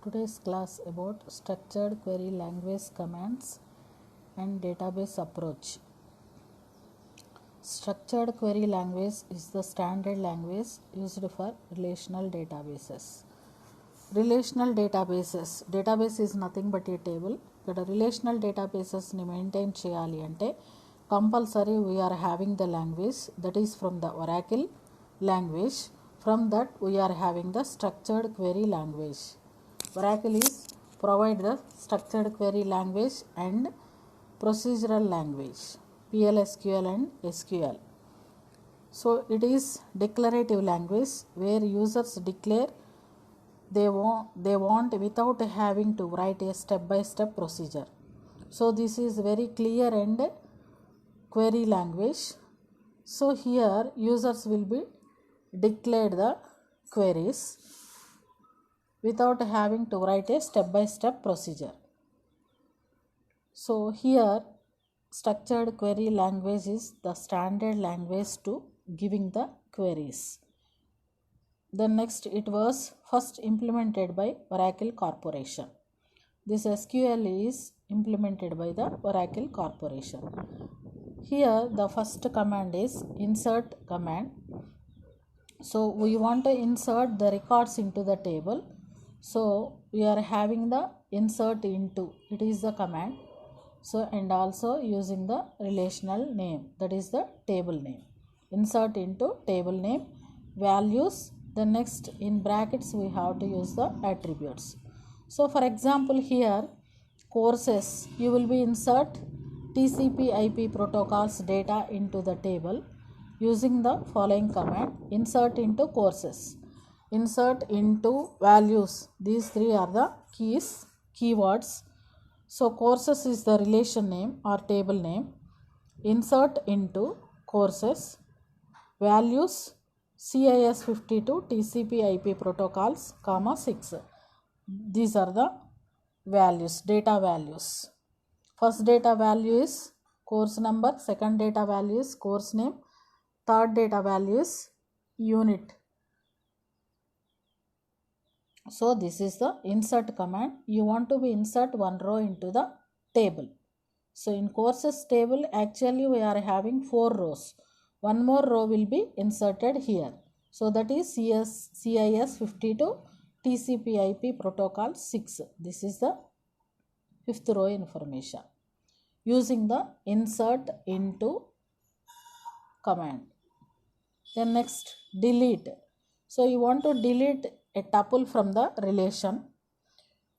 Today's class about structured query language commands and database approach. Structured query language is the standard language used for relational databases. Relational databases. Database is nothing but a table. But relational databases ni maintain cheyali ante compulsory we are having the language that is from the Oracle language. From that we are having the structured query language. Oracle is provide the structured query language and procedural language, PLSQL and SQL. So it is declarative language where users declare they want without having to write a step-by-step procedure. So this is very clear and query language. So here users will be declared the queries without having to write a step-by-step procedure. So here structured query language is the standard language to giving the queries. Then next it was first implemented by Oracle Corporation. This SQL is implemented by the Oracle Corporation. Here the first command is insert command. So we want to insert the records into the table. So we are having the insert into, it is the command. So and also using the relational name, that is the table name. Insert into table name, values. Then next in brackets we have to use the attributes. So for example here courses, you will be insert TCP IP protocols data into the table using the following command: insert into courses, insert into values. These three are the keywords. So courses is the relation name or table name, insert into courses, values CIS52 TCP IP protocols, 6. These are the values, data values. First data value is course number, second data value is course name, third data value is unit. So this is the insert command. You want to be insert one row into the table. So in courses table actually we are having 4 rows. One more row will be inserted here. So that is CIS52 TCP IP protocol 6. This is the 5th row information using the insert into command. Then next delete. So you want to delete a tuple from the relation.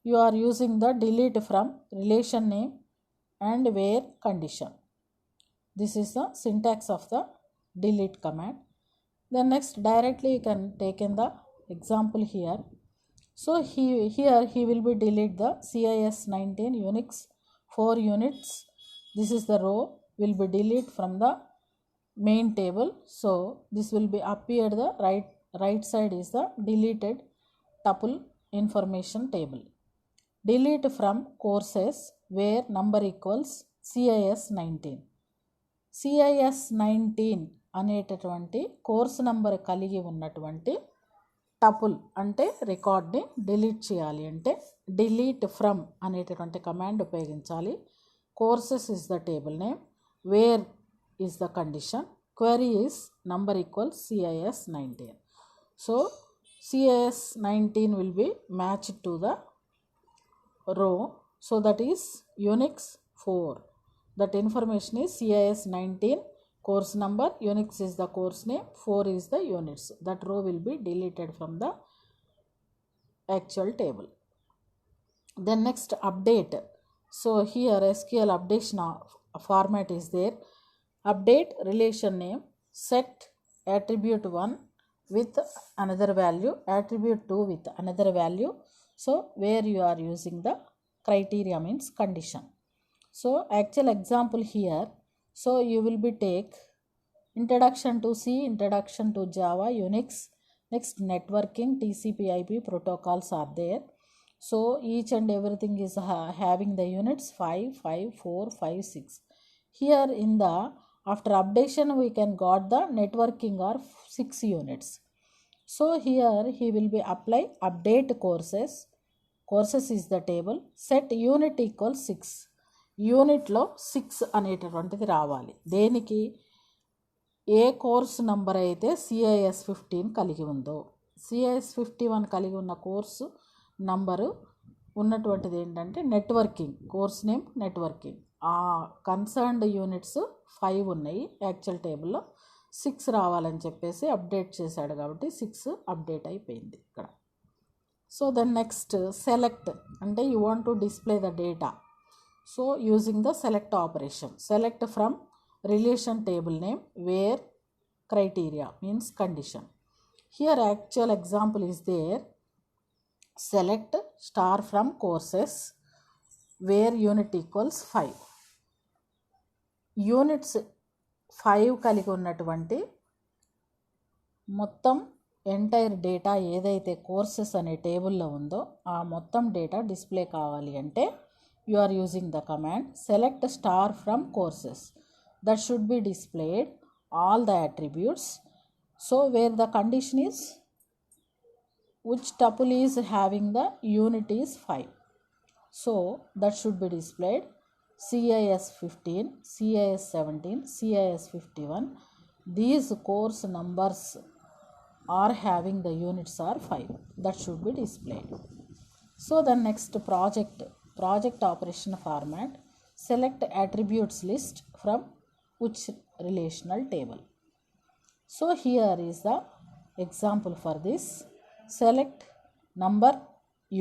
You are using the delete from relation name and where condition. This is the syntax of the delete command. Then next directly you can take in the example here. So here he will be delete the CIS19 Unix 4 units. This is the row will be delete from the main table. So this will be appeared the right side is the deleted tuple information table. Delete from courses where number equals CIS19. CIS19 అనేటటువంటి course number కలిగి ఉన్నటువంటి tuple అంటే రికార్డ్ని delete చేయాలి అంటే delete from అనేటటువంటి command ఉపయోగించాలి. Courses is the table name, where is the condition, query is number equals CIS19. So CIS19 will be matched to the row. So that is Unix 4. That information is CIS19 course number, Unix is the course name, 4 is the units. That row will be deleted from the actual table. Then next update. So here SQL updation format is there. Update relation name, set attribute 1 with another value, attribute 2 with another value. So where you are using the criteria means condition. So actual example here. So you will be take introduction to C, introduction to Java, Unix. Next networking, TCP IP protocols are there. So each and everything is having the units 5, 5, 4, 5, 6. Here in the after updation we can got the networking or 6 units. So here he will be apply update courses courses is the table, set unit equals 6. యూనిట్లో 6 అనేటటువంటిది రావాలి. దేనికి? ఏ course number అయితే CIS 15 కలిగి ఉందో, CIS 51 కలిగి ఉన్న course number ఉన్నటువంటిది ఏంటంటే నెట్వర్కింగ్, కోర్స్ నేమ్ నెట్వర్కింగ్. ఆ కన్సర్న్డ్ యూనిట్స్ 5 ఉన్నాయి, యాక్చువల్ టేబుల్లో 6 రావాలని చెప్పేసి అప్డేట్ చేశాడు కాబట్టి 6 అప్డేట్ అయిపోయింది ఇక్కడ. సో దెన్ నెక్స్ట్ సెలెక్ట్ అంటే you want to display the data. So using the select operation, select from relation table name where criteria means condition. Here actual example is there. Select star from courses where unit equals 5. Units 5 కలిగి ఉన్నటువంటి మొత్తం entire data ఏదైతే courses అనే టేబుల్లో ఉందో ఆ మొత్తం data display కావాలి అంటే you are using the command select star from courses. That should be displayed all the attributes. So where the condition is which tuple is having the unit is 5. So that should be displayed CIS 15, CIS 17, CIS 51. These course numbers are having the units are 5. That should be displayed. So the next project operation format, select attributes list from which relational table. So here is the example for this. Select number,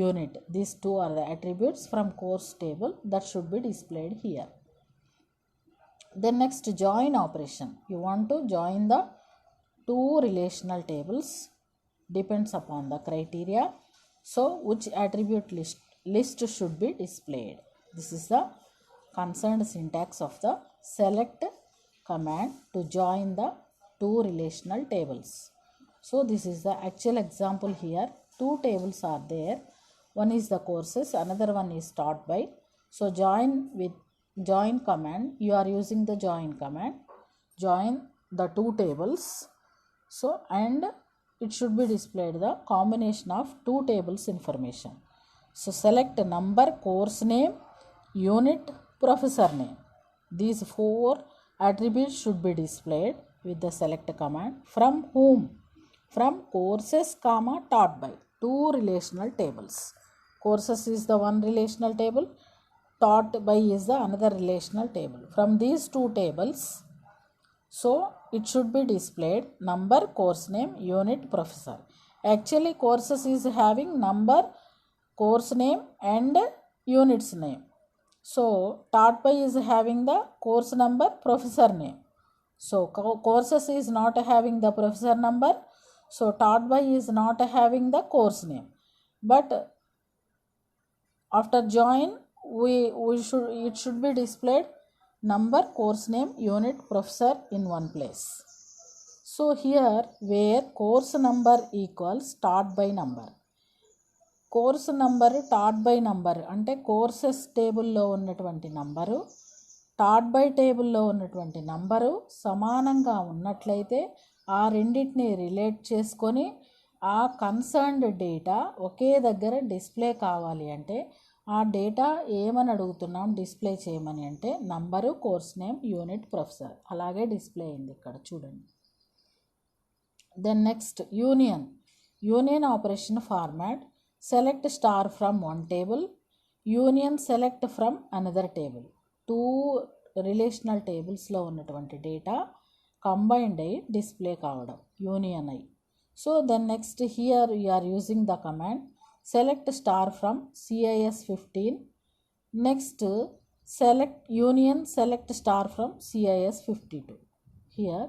unit. These two are the attributes from course table that should be displayed here. Then next join operation. You want to join the two relational tables, depends upon the criteria. So which attribute list should be displayed. This is the concerned syntax of the select command to join the two relational tables. So this is the actual example here. Two tables are there. One is the courses, another one is start by. So join command, you are using the join command, join the two tables. So and it should be displayed the combination of two tables information. So select number, course name, unit, professor name. These 4 attributes should be displayed with the select command. From whom? From courses comma taught by. Two relational tables. Courses is the one relational table, taught by is the another relational table. From these two tables, so it should be displayed number, course name, unit, professor. Actually courses is having number, course name and units name. So taught by is having the course number, professor name. So courses is not having the professor number. So taught by is not having the course name. But after join it should be displayed number, course name, unit, professor in one place. So here where course number equals taught by number. Course number taught by number అంటే courses టేబుల్లో ఉన్నటువంటి number taught by టేబుల్లో ఉన్నటువంటి number సమానంగా ఉన్నట్లయితే ఆ రెండింటిని relate చేసుకొని ఆ కన్సర్న్డ్ డేటా ఒకే దగ్గర డిస్ప్లే కావాలి అంటే ఆ డేటా ఏమని అడుగుతున్నాం డిస్ప్లే చేయమని అంటే number, course name, unit, professor అలాగే డిస్ప్లే అయింది ఇక్కడ చూడండి. Then next union operation format, select star from one table, union select from another table. Two relational tables లో ఉన్నటువంటి డేటా కంబైన్డ్ అయ్యి డిస్ప్లే కావడం యూనియన్ అయ్యి. So then next here you are using the command select star from CIS 15. Next select star from CIS 52 here.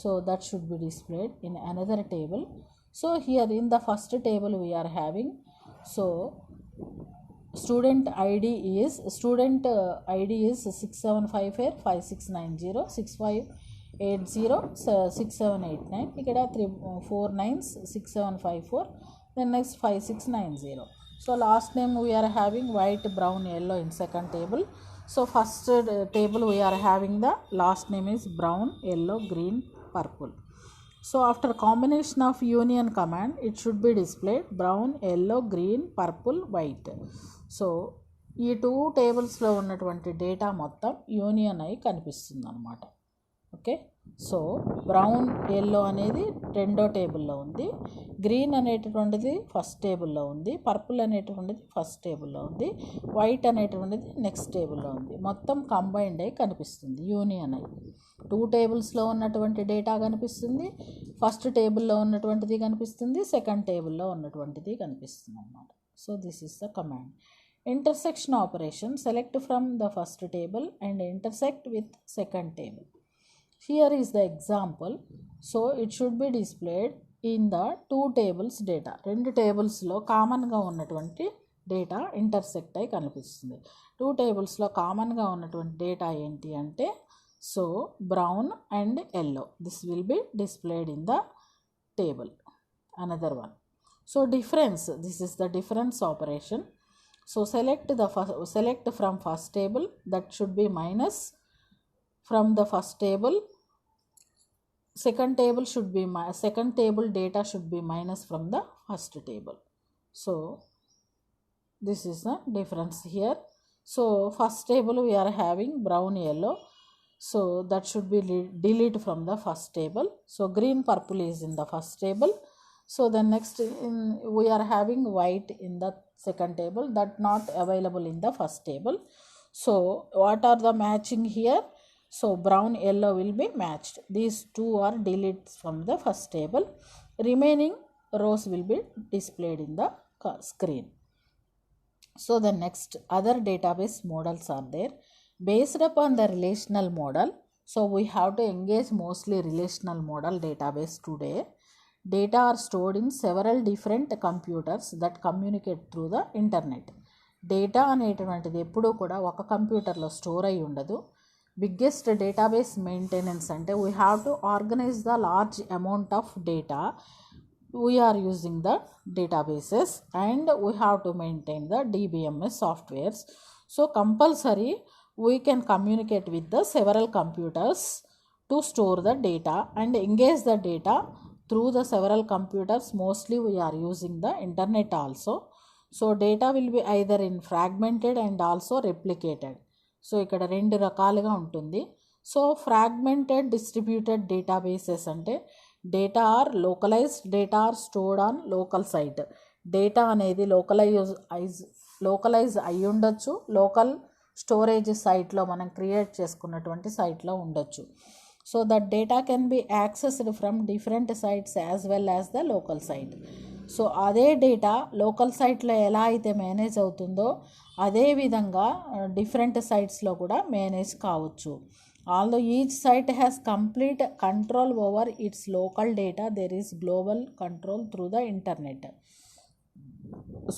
So that should be displayed in another table. So here in the first table we are having, so student ID is 6754 5690 6580 6789. ఇక్కడ 4 9s 6754, then next 5690. So last name we are having white, brown, yellow in second table. So first table we are having the last name is brown, yellow, green, purple. So after combination of union command, it should be displayed brown, yellow, green, purple, white. So ఈ 2 టేబుల్స్లో ఉన్నటువంటి data మొత్తం union అయి కనిపిస్తుంది అనమాట. Okay, so brown yellow అనేది రెండో టేబుల్లో ఉంది, గ్రీన్ అనేటటువంటిది ఫస్ట్ టేబుల్లో ఉంది, పర్పుల్ అనేటటువంటిది ఫస్ట్ టేబుల్లో ఉంది, వైట్ అనేటటువంటిది నెక్స్ట్ టేబుల్లో ఉంది. మొత్తం కంబైన్డ్ అయి కనిపిస్తుంది, యూనియన్ అయి 2 టేబుల్స్లో ఉన్నటువంటి డేటా కనిపిస్తుంది, ఫస్ట్ టేబుల్లో ఉన్నటువంటిది కనిపిస్తుంది, సెకండ్ టేబుల్లో ఉన్నటువంటిది కనిపిస్తుంది అన్నమాట. So this is the command. Intersection operation, select from the first table and intersect with second table. Here is the example. So it should be displayed in the 2 tables data. 2 tablesలో కామన్గా ఉన్నటువంటి data intersect అయి కనిపిస్తుంది. 2 tablesలో కామన్గా ఉన్నటువంటి data ఏంటి అంటే, so brown and yellow, this will be displayed in the table. Another one. So difference, this is the difference operation. So select from first table, that should be minus from the first table. Second table data should be minus from the first table. So this is the difference here. So first table we are having brown, yellow, so that should be delete from the first table. So green, purple is in the first table. So then next we are having white in the second table, that not available in the first table. So what are the matching here? So brown, yellow will be matched. These 2 are deleted from the first table. Remaining rows will be displayed in the screen. So the next other database models are there. Based upon the relational model, so we have to engage mostly relational model database today. Data are stored in several different computers that communicate through the internet. Data అనేటువంటిది ఎప్పుడూ కూడా ఒక కంప్యూటర్లో store అయి ఉండదు. Biggest database maintenance అంటే we have to organize the large amount of data. We are using the databases and we have to maintain the DBMS softwares. So compulsory we can communicate with the several computers to store the data and engage the data through the several computers. Mostly we are using the internet also. So data will be either in fragmented and also replicated. So ఇక్కడ 2 రకాలుగా ఉంటుంది. So fragmented distributed databases అంటే data are localized, data are stored on local site. Data అనేది localize అయి ఉండొచ్చు, local storage సైట్లో మనం create చేసుకున్నటువంటి సైట్లో ఉండొచ్చు. So that data can be accessed from different sites as well as the local site. So అదే డేటా లోకల్ సైట్లో ఎలా అయితే మేనేజ్ అవుతుందో అదే విధంగా డిఫరెంట్ సైట్స్లో కూడా మేనేజ్ కావచ్చు. Although each site has complete control over its local data, there is global control through the internet.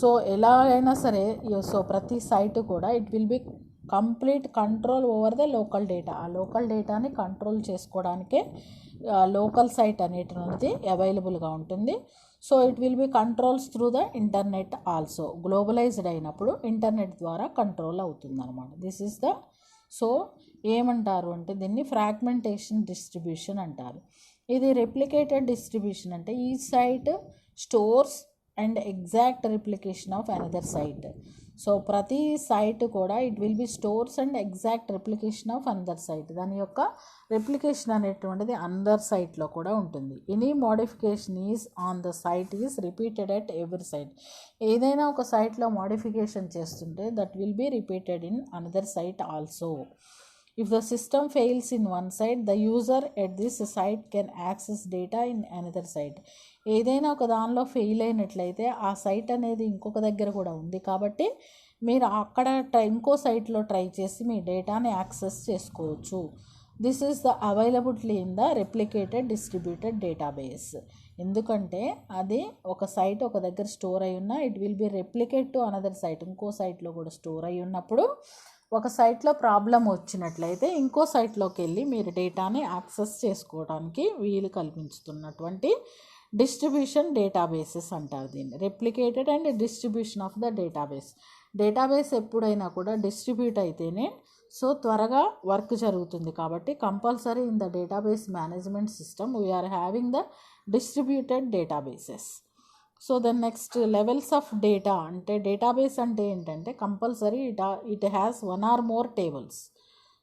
So ఎలా అయినా సరే, సో ప్రతి సైట్ కూడా it will be complete control over the local data. ఆ local డేటాని control చేసుకోవడానికే local site అనేటువంటిది అవైలబుల్గా ఉంటుంది. So it will be controls through the internet also. Globalized అయినప్పుడు ఇంటర్నెట్ ద్వారా కంట్రోల్ అవుతుంది అనమాట. దిస్ ఈస్ ద, సో ఏమంటారు అంటే దీన్ని ఫ్రాగ్మెంటేషన్ డిస్ట్రిబ్యూషన్ అంటారు. ఇది రెప్లికేటెడ్ డిస్ట్రిబ్యూషన్ అంటే ఈ site stores and exact replication of another site. So ప్రతి సైట్ కూడా it will be stores and exact replication of another site. దాని యొక్క రిప్లికేషన్ అనేటువంటిది అనదర్ సైట్లో కూడా ఉంటుంది. Any modification is on the site is repeated at every site. ఏదైనా ఒక సైట్లో మోడిఫికేషన్ చేస్తుంటే that will be repeated in another site also. If the system fails in one site, the user at this site can access data in another site. ఏదైనా ఒక దానిలో fail అయినట్లయితే ఆ site అనేది ఇంకొక దగ్గర కూడా ఉంది కాబట్టి మీరు అక్కడ ఇంకో సైట్లో ట్రై చేసి మీ డేటాని యాక్సెస్ చేసుకోవచ్చు. This is the availability in the replicated distributed database. ఎందుకంటే అది ఒక సైట్ ఒక దగ్గర స్టోర్ అయి ఉన్నా it will be replicate to another site. ఇంకో సైట్లో కూడా స్టోర్ అయి ఉన్నప్పుడు ఒక సైట్లో ప్రాబ్లం వచ్చినట్లయితే ఇంకో సైట్లోకి వెళ్ళి మీరు డేటాని యాక్సెస్ చేసుకోవడానికి వీలు కల్పించుతున్నటువంటి డిస్ట్రిబ్యూషన్ డేటాబేసెస్ అంటారు దీన్ని. Replicated and distribution of the database. Database ఎప్పుడైనా కూడా డిస్ట్రిబ్యూట్ అయితేనే సో త్వరగా వర్క్ జరుగుతుంది కాబట్టి compulsory in the database management system we are having the distributed databases. So then next levels of data అంటే డేటాబేస్ అంటే ఏంటంటే compulsory it has one or more tables.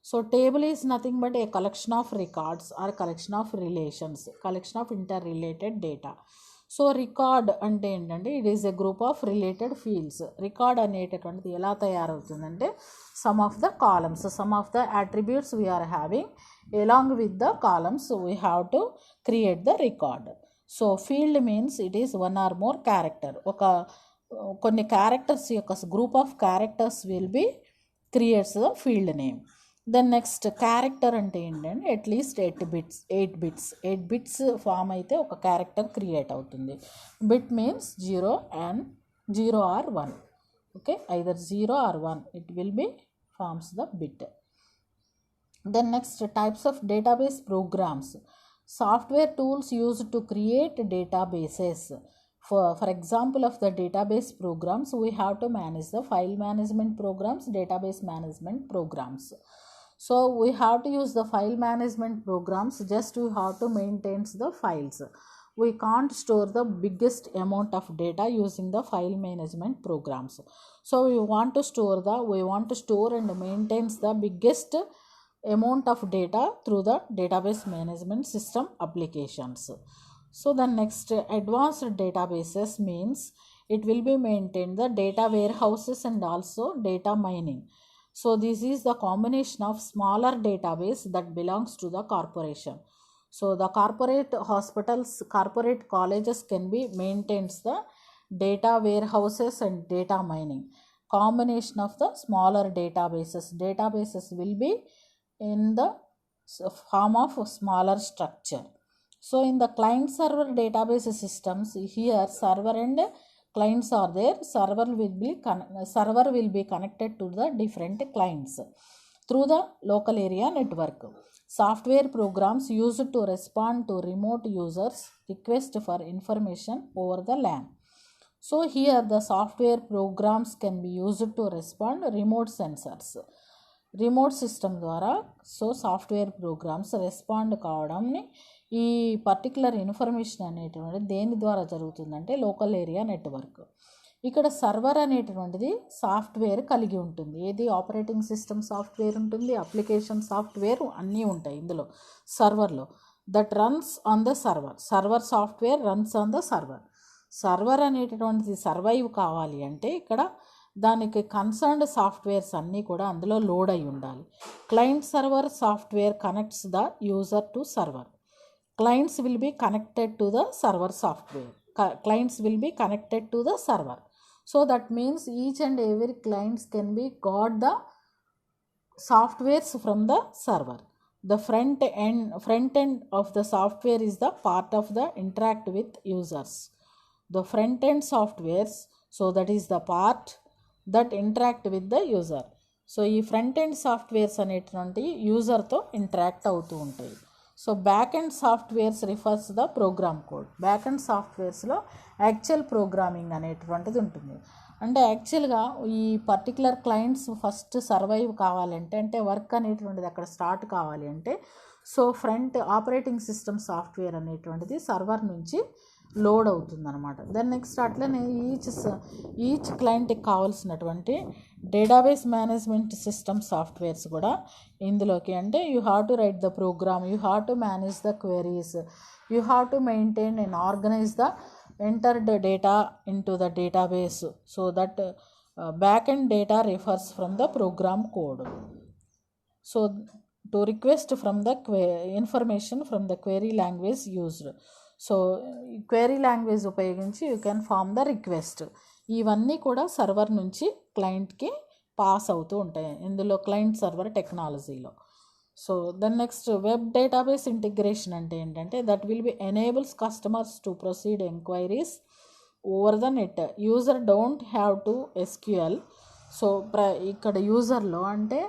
So table is nothing but a collection of records or collection of relations, collection of interrelated data. So record అంటే ఏంటంటే it is a group of related fields. Record అనేటటువంటిది ఎలా తయారవుతుందంటే some of the columns, some of the attributes we are having along with the columns we have to create the record. So field means it is one or more character, కొన్ని characters యొక్క group of characters will be creates the field name. Then next character అంటే ఏంటంటే అట్లీస్ట్ 8 bits form అయితే ఒక character create అవుతుంది. Bit means 0 or 1. Okay, either 0 or 1 it will be forms the bit. Then next types of database programs. Software tools used to create databases. For example of the database programs, we have to manage the file management programs, database management programs. So we have to use the file management programs, just we have to maintain the files. We can't store the biggest amount of data using the file management programs. So we want to store and maintain the biggest amount of data through the database management system applications. So the next advanced databases means it will be maintained the data warehouses and also data mining. So this is the combination of smaller database that belongs to the corporation. So the corporate hospitals, corporate colleges can be maintains the data warehouses and data mining. Combination of the smaller databases will be in the form of a smaller structure. So in the client server database systems, here server and clients are there. Server will be connected to the different clients through the local area network. Software programs used to respond to remote users' request for information over the LAN. So here the software programs can be used to respond remote sensors. Remote system ద్వారా so software programs respond కావడంని ఈ particular information అనేటువంటిది దేని ద్వారా జరుగుతుందంటే local area network. ఇక్కడ server అనేటువంటిది software కలిగి ఉంటుంది. ఏది ఆపరేటింగ్ సిస్టమ్ సాఫ్ట్వేర్ ఉంటుంది, అప్లికేషన్ సాఫ్ట్వేర్ అన్నీ ఉంటాయి ఇందులో సర్వర్లో. That runs on the server software runs on the server అనేటటువంటిది సర్వైవ్ కావాలి అంటే ఇక్కడ దానికి కన్సర్న్డ్ సాఫ్ట్వేర్స్ అన్నీ కూడా అందులో లోడ్ అయి ఉండాలి. Client server software connects the user to server. Clients will be connected to the server software. Clients will be connected to the server. So that means each and every clients can be got the softwares from the server. The front end of the software is the part of the interact with users. The front end softwares, so that is the part that interact with the user. So ఈ front end softwares అనేటువంటి యూజర్తో interact అవుతూ ఉంటాయి. So back end softwares refers the program code. Back end సాఫ్ట్వేర్స్లో actual programming అనేటువంటిది ఉంటుంది. అంటే యాక్చువల్గా ఈ పర్టికులర్ క్లయింట్స్ ఫస్ట్ సర్వైవ్ కావాలంటే అంటే వర్క్ అనేటువంటిది అక్కడ స్టార్ట్ కావాలి అంటే so front operating system software అనేటువంటిది సర్వర్ నుంచి లోడ్ అవుతుందన్నమాట. దెన్ నెక్స్ట్ అట్లనే ఈచ్ క్లయింట్కి కావాల్సినటువంటి డేటాబేస్ మేనేజ్మెంట్ సిస్టమ్ సాఫ్ట్వేర్స్ కూడా ఇందులోకి అంటే you have to write the program, you have to manage the queries, you have to maintain and organise the entered data into the database so that backend data refers from the program code. So to request from the information from the query language used. So query language ఉపయోగించి you can form the request. ఇవన్నీ కూడా server నుంచి క్లయింట్కి pass అవుతూ ఉంటాయి ఇందులో client server టెక్నాలజీలో. So then next web database integration అంటే ఏంటంటే that will be enables customers to proceed enquiries over the net. User don't have to SQL. So ఇక్కడ యూజర్లో అంటే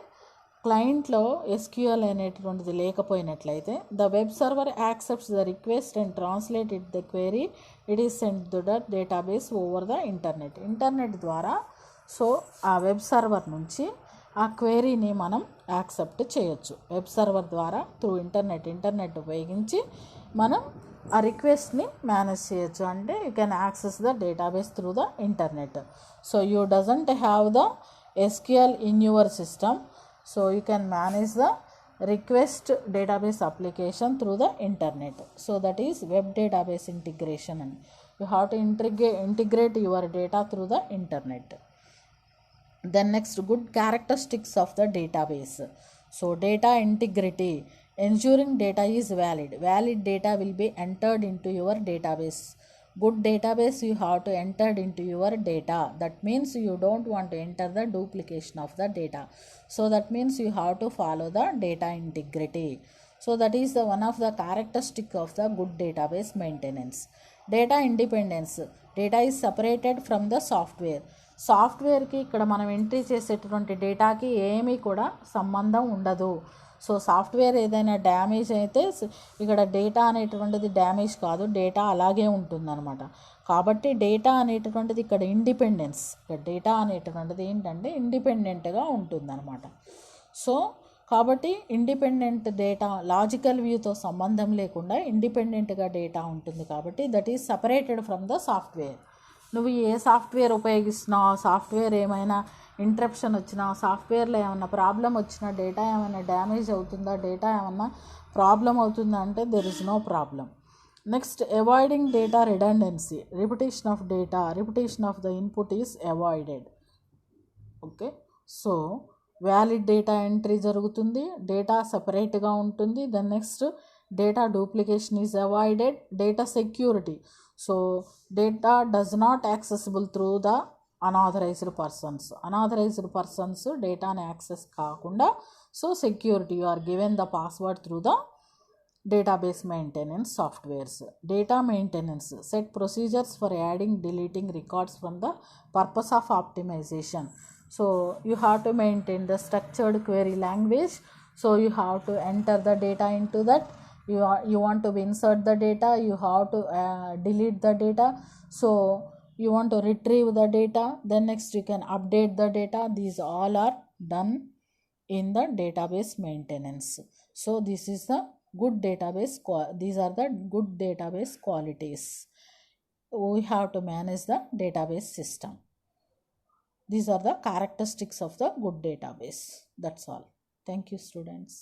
క్లయింట్లో ఎస్క్యూఎల్ అనేటువంటిది లేకపోయినట్లయితే the web server accepts the request and translate it the query, it is sent to the database over the internet. Internet ద్వారా so ఆ web server నుంచి ఆ క్వెరీని మనం యాక్సెప్ట్ చేయొచ్చు. వెబ్ సర్వర్ ద్వారా త్రూ ఇంటర్నెట్ ఉపయోగించి మనం ఆ రిక్వెస్ట్ని మేనేజ్ చేయొచ్చు. అంటే you can access the database through the internet. So you doesn't have the SQL in your system, so you can manage the request database application through the internet. So that is web database integration, and you have to integrate your data through the internet. Then next, good characteristics of the database. So data integrity, ensuring data is valid data will be entered into your database. Good database, you have to enter into your data. That means you don't want to enter the duplication of the data. So that means you have to follow the data integrity. So that is the one of the characteristic of the good database maintenance. Data independence, data is separated from the software. సాఫ్ట్వేర్కి ఇక్కడ మనం entry చేసేటటువంటి డేటాకి ఏమీ కూడా సంబంధం ఉండదు. So software ఏదైనా damage అయితే ఇక్కడ డేటా అనేటువంటిది డ్యామేజ్ కాదు, డేటా అలాగే ఉంటుందన్నమాట. కాబట్టి డేటా అనేటటువంటిది ఇక్కడ ఇండిపెండెన్స్, ఇక్కడ డేటా అనేటటువంటిది ఏంటంటే ఇండిపెండెంట్గా ఉంటుందన్నమాట. సో కాబట్టి ఇండిపెండెంట్ డేటా లాజికల్ వ్యూతో సంబంధం లేకుండా ఇండిపెండెంట్గా డేటా ఉంటుంది. కాబట్టి that is separated from the software. నువ్వు ఏ సాఫ్ట్వేర్ ఉపయోగిస్తున్నావు, సాఫ్ట్వేర్ ఏమైనా ఇంటరప్షన్ వచ్చినా, సాఫ్ట్వేర్లో ఏమైనా ప్రాబ్లం వచ్చినా, డేటా ఏమైనా డ్యామేజ్ అవుతుందా, డేటా ఏమైనా ప్రాబ్లం అవుతుందా అంటే there is no problem. Next, avoiding data redundancy, repetition of the input is avoided. Okay, so valid data entry జరుగుతుంది, డేటా సపరేట్గా ఉంటుంది. Then next, data duplication is avoided. Data security, so data does not accessible through the unauthorised persons డేటాని access కాకుండా. So security, you are given the password through the database maintenance softwares. Data maintenance, set procedures for adding, deleting records from the purpose of optimization. So you have to maintain the structured query language. So you have to enter the data into that. You want to insert the data, you have to delete the data. So you want to retrieve the data, then next you can update the data. These all are done in the database maintenance. So this is the good database, these are the good database qualities. We have to manage the database system. These are the characteristics of the good database. That's all. Thank you, students.